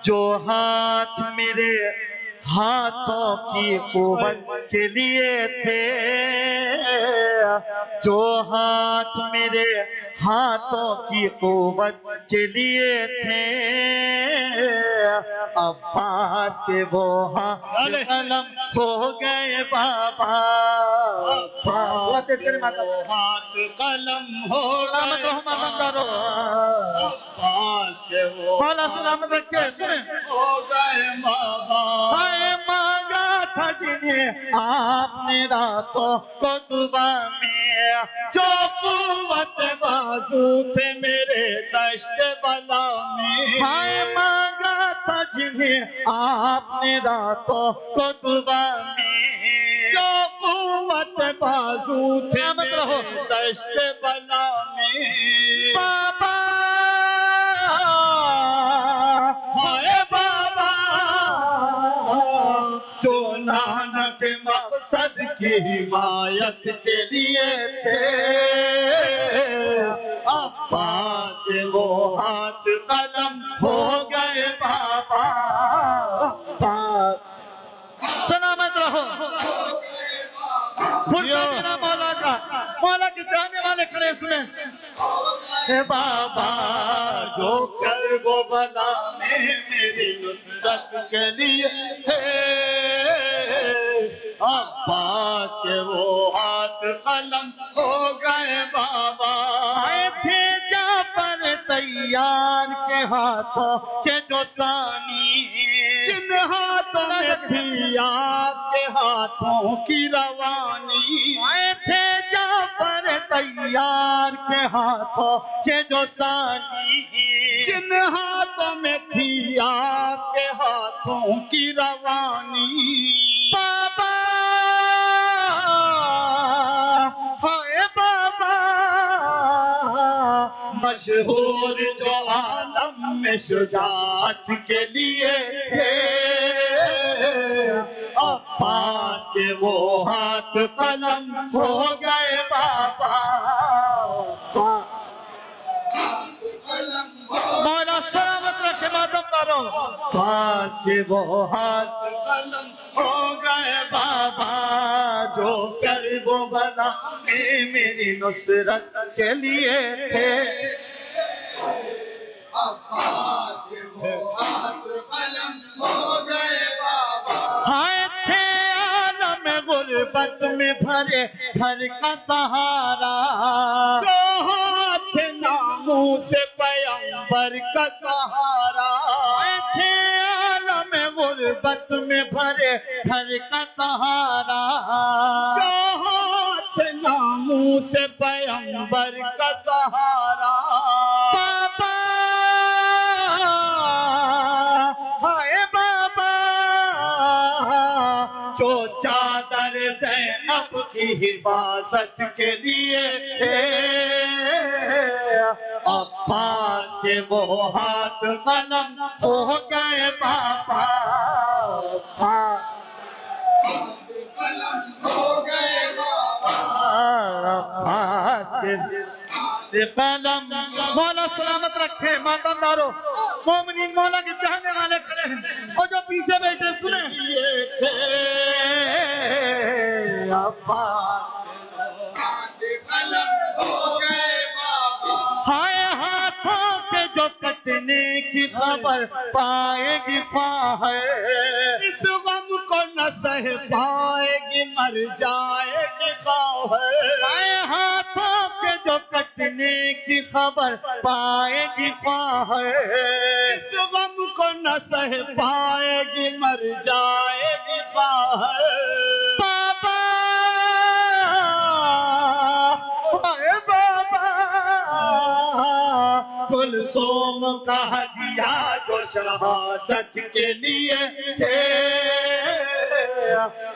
جو ہاتھ میرے ہاتھوں کی قوت کے لیے تھے، جو ہاتھ میرے ہاتھوں کی قوت کے لیے تھے، عباس کے وہ ہاتھ قلم ہو گئے بابا، عباس کے وہ ہاتھ قلم ہو گئے بابا، عباس کے وہ مولا سلامت رکھے سنیں ہو گئے بابا۔ ہائے مانگا تھا جنہیں آپ نے راتوں کو دعا میں، جو قوت بازو تھے میرے دشت بلا میں، ہائے مانگا تھا جنہیں آپ نے راتوں کو دعا میں، جو قوت بازو تھے میرے دشت بلا میں، بابا ہائے بابا جو نانک مقصد کی حمایت کے لیے تھے، عباس کے وہ ہاتھ قلم ہو گئے بابا، سلامت رہو فرصت مولا کا، مولا کے چاہنے والے کھڑے سنیں اے بابا جو کرب و بلا میں میری نصرت کے لیے تھے، عباس کے وہ ہاتھ قلم ہو گئے بابا، آئے تھے جعفر تیار کے ہاتھوں کے جو ثانی، جن ہاتھوں میں تھی آپ کے ہاتھوں کی روانی، آئے تھے جعفر تیار کے ہاتھوں کے جو ثانی، جن ہاتھوں میں تھی آپ کے ہاتھوں کی روانی، بابا ہائے بابا مشہور جو عالم میں شجاعت کے لیے تھے، عباس کے وہ ہاتھ قلم ہو گئے بابا، مولا سلامت رکھے ماتم داروں، عباس کے وہ ہاتھ قلم ہو گئے بابا، جو کرب و بلا میں میری نصرت کے لیے تھے، عباس کے وہ ہاتھ قلم ہو گئے بابا، ہائے تھے عالم غربت میں بھرے گھر کا سہارا، جو ہاتھ ناموس پیغمبر کا سہارا، ہائے تھے عالم غربت میں بھرے گھر کا سہارا، جو ہاتھ ناموس پیغمبر کا سہارا، بابا ہائے بابا جو چادر زینب کی حفاظت کے لیے تھے، عباس کے وہ ہاتھ قلم ہو گئے بابا، قلم ہو گئے بابا، عباس کے قلم، مولا سلامت رکھے ماتم دارو، مومنین مولا کے چاہنے والے کھڑے ہیں اور جو پیچھے بیٹھے سنیں لیے تھے، عباس کے قلم ہو گئے بابا، ہائے ہاتھوں کے جو کٹنے کی خبر پائے گی خواہر، اس غم کو نہ سہ پائے گی مر جائے گی خواہر، ہائے ہاتھوں کے جو کٹنے کی خبر پائے گی خواہر، اس غم کو نہ سہ پائے گی مر جائے گی خواہر، بابا ہائے بابا کلثوم کا ہدیہ جو شہادت کے لیے تھے،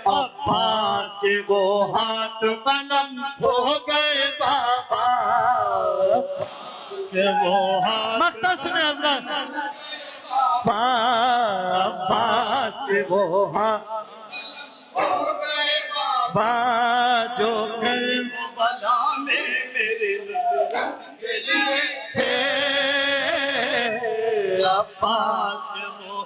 عباس کے وہ ہاتھ قلم ہو گئے بابا، کہ وہ ہاتھ مقصد سنے حضرت، عباس کے وہ ہاتھ ہو گئے بابا، جو کرب و بلا میں میرے نصرت کے لیے تھے، عباس کے وہ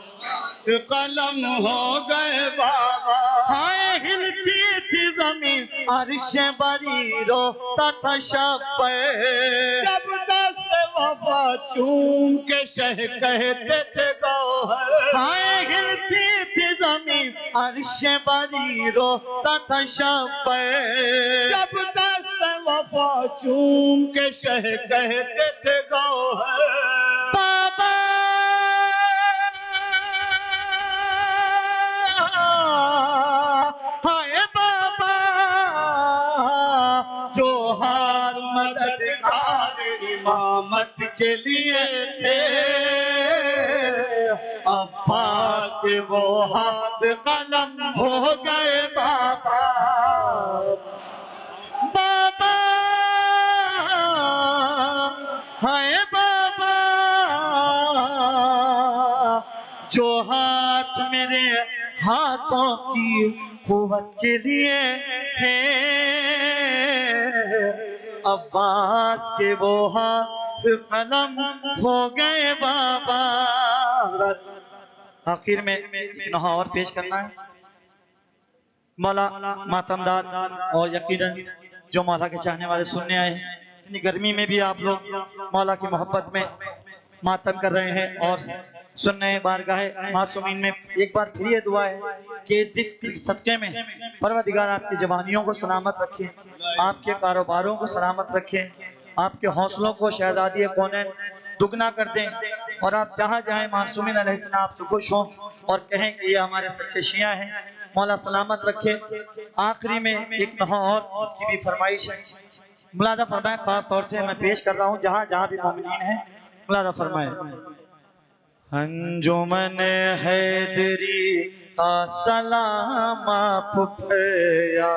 قلم ہو گئے بابا ہائے ہلتی تھی زمین عرش بری روتا تھا شب پہ جب دست وفا چوم کے شہ کہتے تھے گوہر ہائے ہلتی تھی زمین عرش بری روتا تھا شب پہ جب دست وفا چوم کے شہ کہتے تھے گوہر بابا ہائے بابا جو ہاتھ مددگار امامت کے لیے تھے عباس وہ ہاتھ قلم ہو گئے بابا بابا ہائے بابا جو ہاتھ میرے ہاتھوں کی قوت کے لیے تھے عباس کے وہ ہاتھ قلم ہو گئے بابا آخر میں نہا اور پیش کرنا ہے مولا ماتمدار اور یقیناً جو مولا کے چاہنے والے سننے آئے ہیں اتنی گرمی میں بھی آپ لوگ مولا کی محبت میں ماتم کر رہے ہیں اور سننے بارگاہ معصومین میں ایک بار پھر یہ دعا ہے کہ اس ذکر کے صدقے میں پروردگار آپ کی جوانیوں کو سلامت رکھے آپ کے کاروباروں کو سلامت رکھے آپ کے حوصلوں کو شہزادی کونین دگنا کر دیں اور آپ جہاں جہاں معصومین علیہ السلام آپ سے خوش ہوں اور کہیں کہ یہ ہمارے سچے شیعہ ہیں مولا سلامت رکھے آخری میں ایک نہا اور اس کی بھی فرمائش ہے ملادہ فرمائیں خاص طور سے میں پیش کر رہا ہوں جہاں جہاں بھی مومنین ہیں ملادہ فرمائیں انجمن حیدری کا سلام آپ پھیا